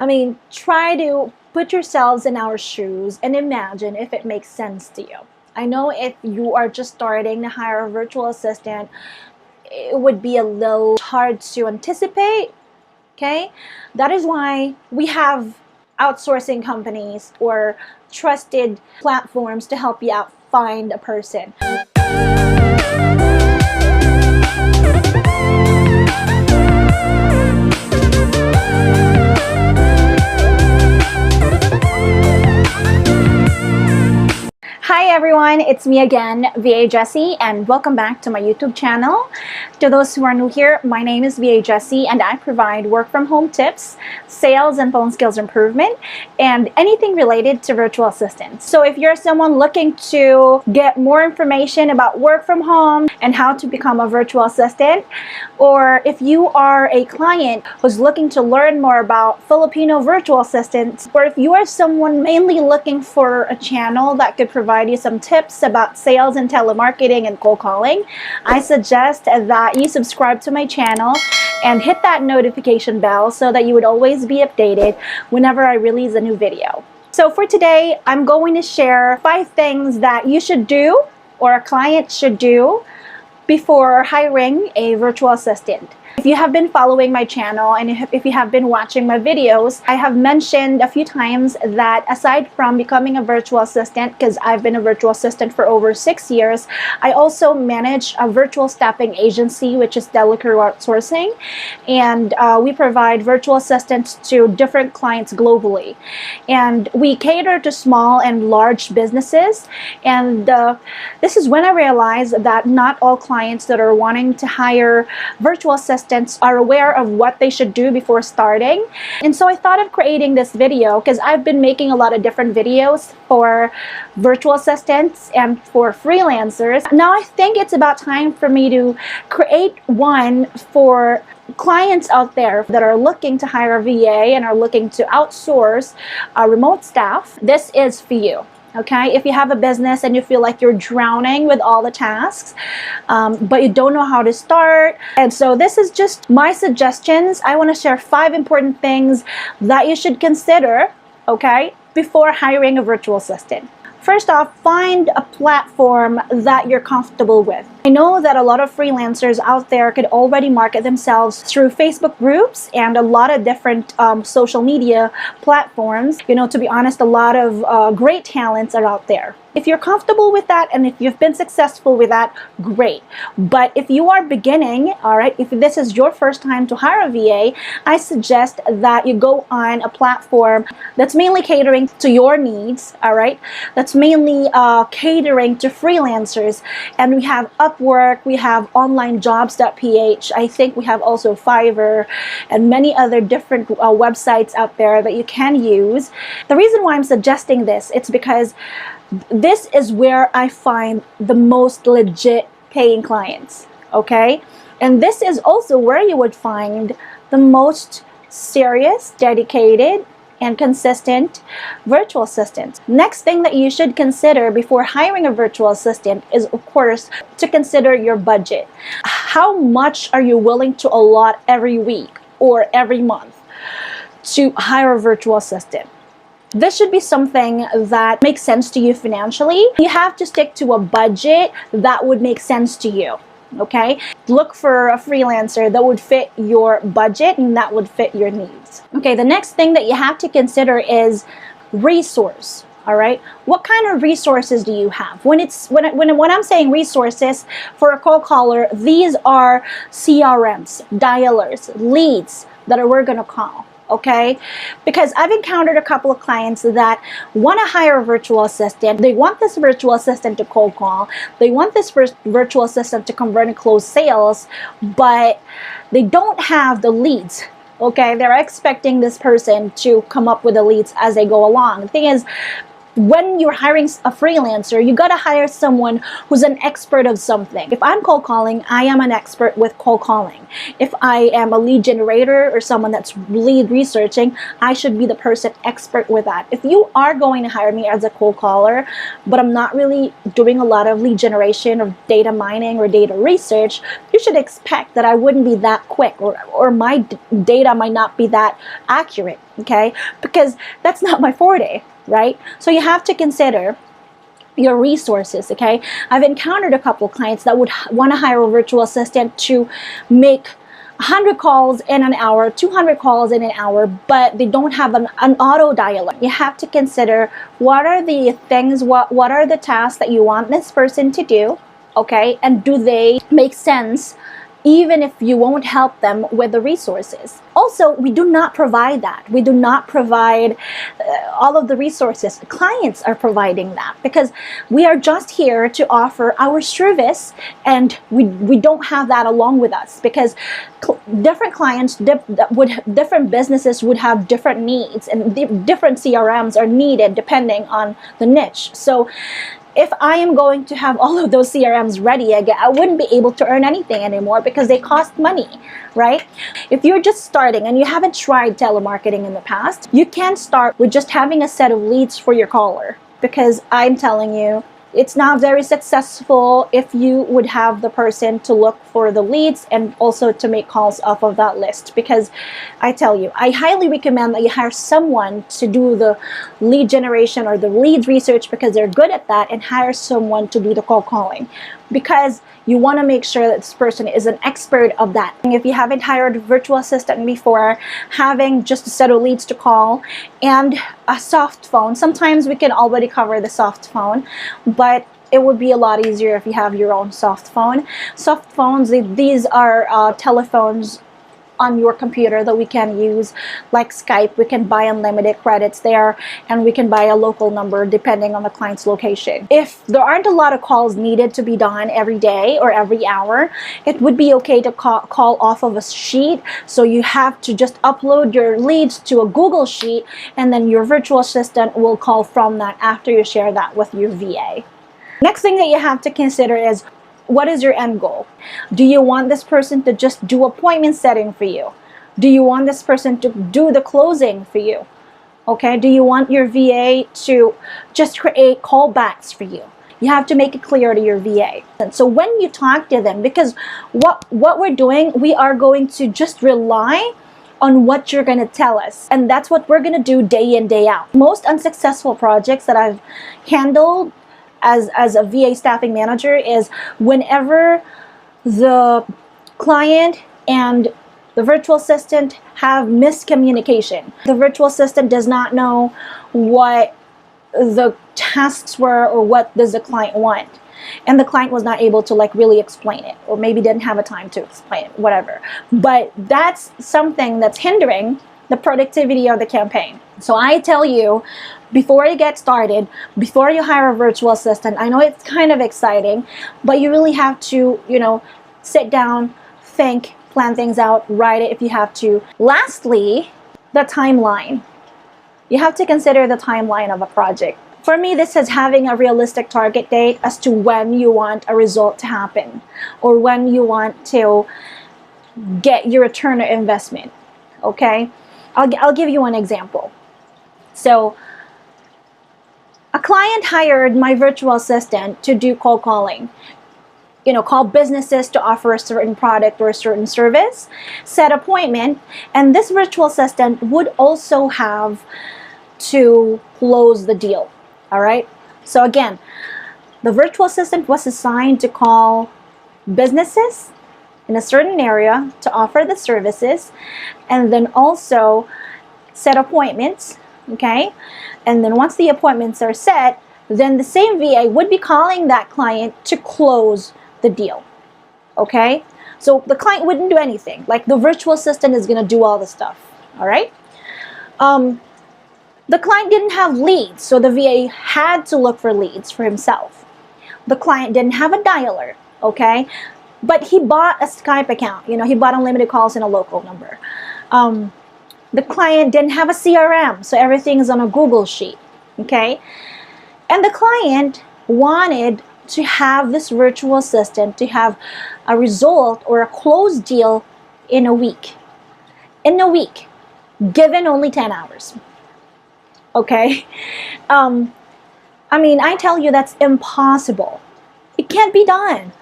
I mean, try to put yourselves in our shoes and imagine if it makes sense to you. I know if you are just starting to hire a virtual assistant, it would be a little hard to anticipate, okay? That is why we have outsourcing companies or trusted platforms to help you out find a person. Hi everyone, it's me again, VA Jessie, and welcome back to my YouTube channel. To those who are new here, my name is VA Jessie and I provide work from home tips, sales and phone skills improvement, and anything related to virtual assistants. So if you're someone looking to get more information about work from home and how to become a virtual assistant, or if you are a client who's looking to learn more about Filipino virtual assistants, or if you are someone mainly looking for a channel that could provide you some tips about sales and telemarketing and cold calling, I suggest that you subscribe to my channel and hit that notification bell so that you would always be updated whenever I release a new video. So for today, I'm going to share 5 things that you should do or a client should do before hiring a virtual assistant. If you have been following my channel and if you have been watching my videos, I have mentioned a few times that aside from becoming a virtual assistant, because I've been a virtual assistant for over 6 years, I also manage a virtual staffing agency, which is Telecrew Outsourcing, and we provide virtual assistants to different clients globally. And we cater to small and large businesses, and this is when I realized that not all clients that are wanting to hire virtual assistants are aware of what they should do before starting. And so I thought of creating this video because I've been making a lot of different videos for virtual assistants and for freelancers. Now I think it's about time for me to create one for clients out there that are looking to hire a VA and are looking to outsource remote staff. This is for you. Okay, if you have a business and you feel like you're drowning with all the tasks, but you don't know how to start. And so this is just my suggestions. I want to share 5 important things that you should consider, okay, before hiring a virtual assistant. First off, find a platform that you're comfortable with. I know that a lot of freelancers out there could already market themselves through Facebook groups and a lot of different social media platforms. You know, to be honest, a lot of great talents are out there. If you're comfortable with that and if you've been successful with that, great. But if you are beginning, all right, if this is your first time to hire a VA, I suggest that you go on a platform that's mainly catering to your needs, all right? That's mainly catering to freelancers. And we have Upwork, we have onlinejobs.ph, I think we have also Fiverr and many other different websites out there that you can use. The reason why I'm suggesting this, it's because this is where I find the most legit paying clients, okay? And this is also where you would find the most serious, dedicated, and consistent virtual assistants. Next thing that you should consider before hiring a virtual assistant is, of course, to consider your budget. How much are you willing to allot every week or every month to hire a virtual assistant? This should be something that makes sense to you financially. You have to stick to a budget that would make sense to you, okay? Look for a freelancer that would fit your budget and that would fit your needs. Okay, the next thing that you have to consider is resource. All right, what kind of resources do you have? When I'm saying resources for a cold caller, these are CRMs, dialers, leads that we're gonna call. Okay, because I've encountered a couple of clients that want to hire a virtual assistant. They want this virtual assistant to cold call. They want this virtual assistant to convert and close sales, but they don't have the leads. Okay, they're expecting this person to come up with the leads as they go along. The thing is, when you're hiring a freelancer, you gotta hire someone who's an expert of something. If I'm cold calling, I am an expert with cold calling. If I am a lead generator or someone that's lead researching, I should be the person expert with that. If you are going to hire me as a cold caller, but I'm not really doing a lot of lead generation or data mining or data research, you should expect that I wouldn't be that quick, or my data might not be that accurate, okay? Because that's not my forte, right? So you have to consider your resources, okay? I've encountered a couple of clients that would want to hire a virtual assistant to make 100 calls in an hour, 200 calls in an hour, but they don't have an auto dialer. You have to consider what are the things, what are the tasks that you want this person to do, okay? And do they make sense even if you won't help them with the resources? Also, we do not provide that. We do not provide all of the resources. Clients are providing that, because we are just here to offer our service, and we don't have that along with us, because different clients, different businesses would have different needs, and different CRMs are needed depending on the niche. So if I am going to have all of those CRMs ready again, I wouldn't be able to earn anything anymore, because they cost money, right? If you're just starting and you haven't tried telemarketing in the past, you can start with just having a set of leads for your caller, because I'm telling you, it's not very successful if you would have the person to look for the leads and also to make calls off of that list. Because I tell you, I highly recommend that you hire someone to do the lead generation or the lead research, because they're good at that, and hire someone to do the cold calling, because you want to make sure that this person is an expert of that. If you haven't hired a virtual assistant before, having just a set of leads to call and a soft phone, sometimes we can already cover the soft phone, but it would be a lot easier if you have your own soft phone. Soft phones, these are telephones on your computer that we can use, like Skype. We can buy unlimited credits there, and we can buy a local number depending on the client's location. If there aren't a lot of calls needed to be done every day or every hour, it would be okay to call off of a sheet. So you have to just upload your leads to a Google sheet, and then your virtual assistant will call from that after you share that with your VA. Next thing that you have to consider is, what is your end goal? Do you want this person to just do appointment setting for you? Do you want this person to do the closing for you? Okay, do you want your VA to just create callbacks for you? You have to make it clear to your VA. And so when you talk to them, because what we're doing, we are going to just rely on what you're going to tell us. And that's what we're going to do day in, day out. Most unsuccessful projects that I've handled as a VA staffing manager is whenever the client and the virtual assistant have miscommunication. The virtual assistant does not know what the tasks were, or what does the client want, and the client was not able to really explain it, or maybe didn't have a time to explain it, whatever. But that's something that's hindering the productivity of the campaign. So I tell you, before you get started, before you hire a virtual assistant, I know it's kind of exciting, but you really have to, sit down, think, plan things out, write it if you have to. Lastly, the timeline. You have to consider the timeline of a project. For me, this is having a realistic target date as to when you want a result to happen, or when you want to get your return on investment. Okay? I'll give you an example. So a client hired my virtual assistant to do cold calling. Call businesses to offer a certain product or a certain service, set appointment, and this virtual assistant would also have to close the deal. All right? So again, the virtual assistant was assigned to call businesses in a certain area to offer the services, and then also set appointments, okay? And then once the appointments are set, then the same VA would be calling that client to close the deal, okay? So the client wouldn't do anything. The virtual assistant is gonna do all the stuff, all right? The client didn't have leads, so the VA had to look for leads for himself. The client didn't have a dialer, okay? But he bought a Skype account. He bought unlimited calls in a local number. The client didn't have a CRM, so everything is on a Google sheet, okay? And the client wanted to have this virtual assistant to have a result or a closed deal in a week. In a week, given only 10 hours. Okay? I mean, I tell you that's impossible. It can't be done.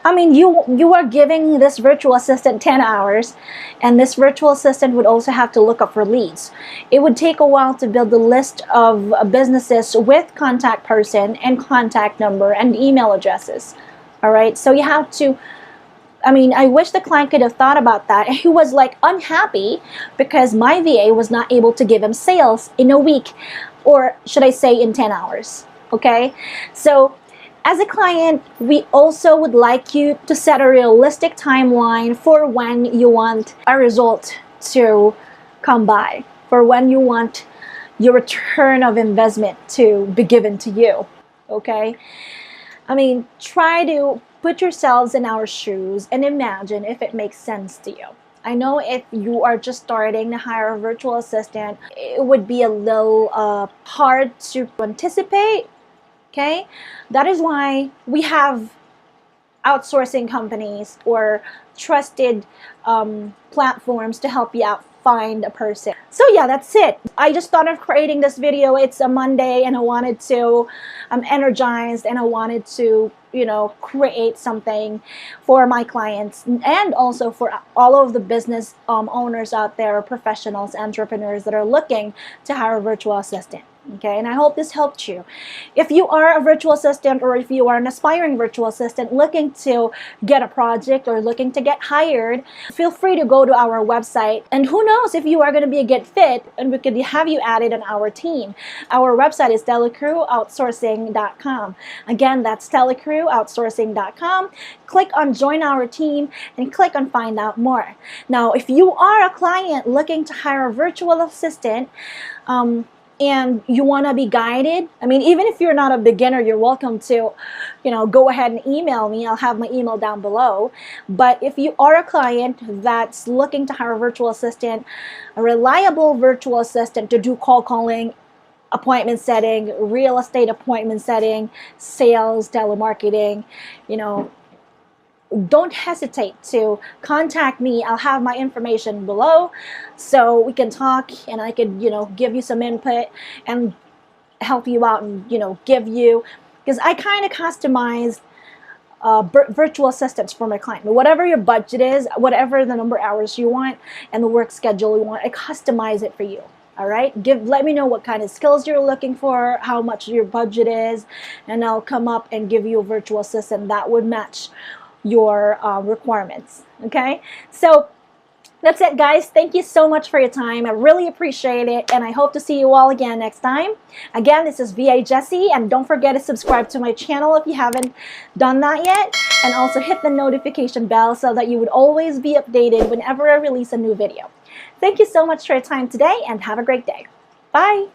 I mean, you are giving this virtual assistant 10 hours, and this virtual assistant would also have to look up for leads. It would take a while to build the list of businesses with contact person and contact number and email addresses. All right, so you have to, I mean, I wish the client could have thought about that. He was like unhappy because my VA was not able to give him sales in a week, or should I say in 10 hours. Okay, so as a client, we also would like you to set a realistic timeline for when you want a result to come by, for when you want your return of investment to be given to you. Okay, I mean, try to put yourselves in our shoes and imagine if it makes sense to you. I know if you are just starting to hire a virtual assistant, it would be a little hard to anticipate. Okay, that is why we have outsourcing companies or trusted platforms to help you out find a person. So yeah, that's it. I just thought of creating this video. It's a Monday and I wanted to, I'm energized and I wanted to, you know, create something for my clients and also for all of the business owners out there, professionals, entrepreneurs that are looking to hire a virtual assistant. Okay, and I hope this helped you. If you are a virtual assistant or if you are an aspiring virtual assistant looking to get a project or looking to get hired, feel free to go to our website. And who knows if you are going to be a good fit and we could have you added on our team. Our website is telecrewoutsourcing.com. Again, that's telecrewoutsourcing.com. Click on join our team and click on find out more. Now, if you are a client looking to hire a virtual assistant, and you want to be guided, I mean, even if you're not a beginner, you're welcome to, you know, go ahead and email me. I'll have my email down below. But if you are a client that's looking to hire a virtual assistant, a reliable virtual assistant to do cold calling, appointment setting, real estate appointment setting, sales, telemarketing, you know, don't hesitate to contact me. I'll have my information below so we can talk and I could, you know, give you some input and help you out and, you know, give you, because I kind of customize virtual assistants for my client. Whatever your budget is, whatever the number of hours you want and the work schedule you want, I customize it for you. All right, let me know what kind of skills you're looking for, how much your budget is, and I'll come up and give you a virtual assistant that would match your requirements. Okay, so that's it, guys. Thank you so much for your time. I really appreciate it, and I hope to see you all again next time. Again, this is VA Jessie, and don't forget to subscribe to my channel if you haven't done that yet, and also hit the notification bell so that you would always be updated whenever I release a new video. Thank you so much for your time today, and have a great day. Bye.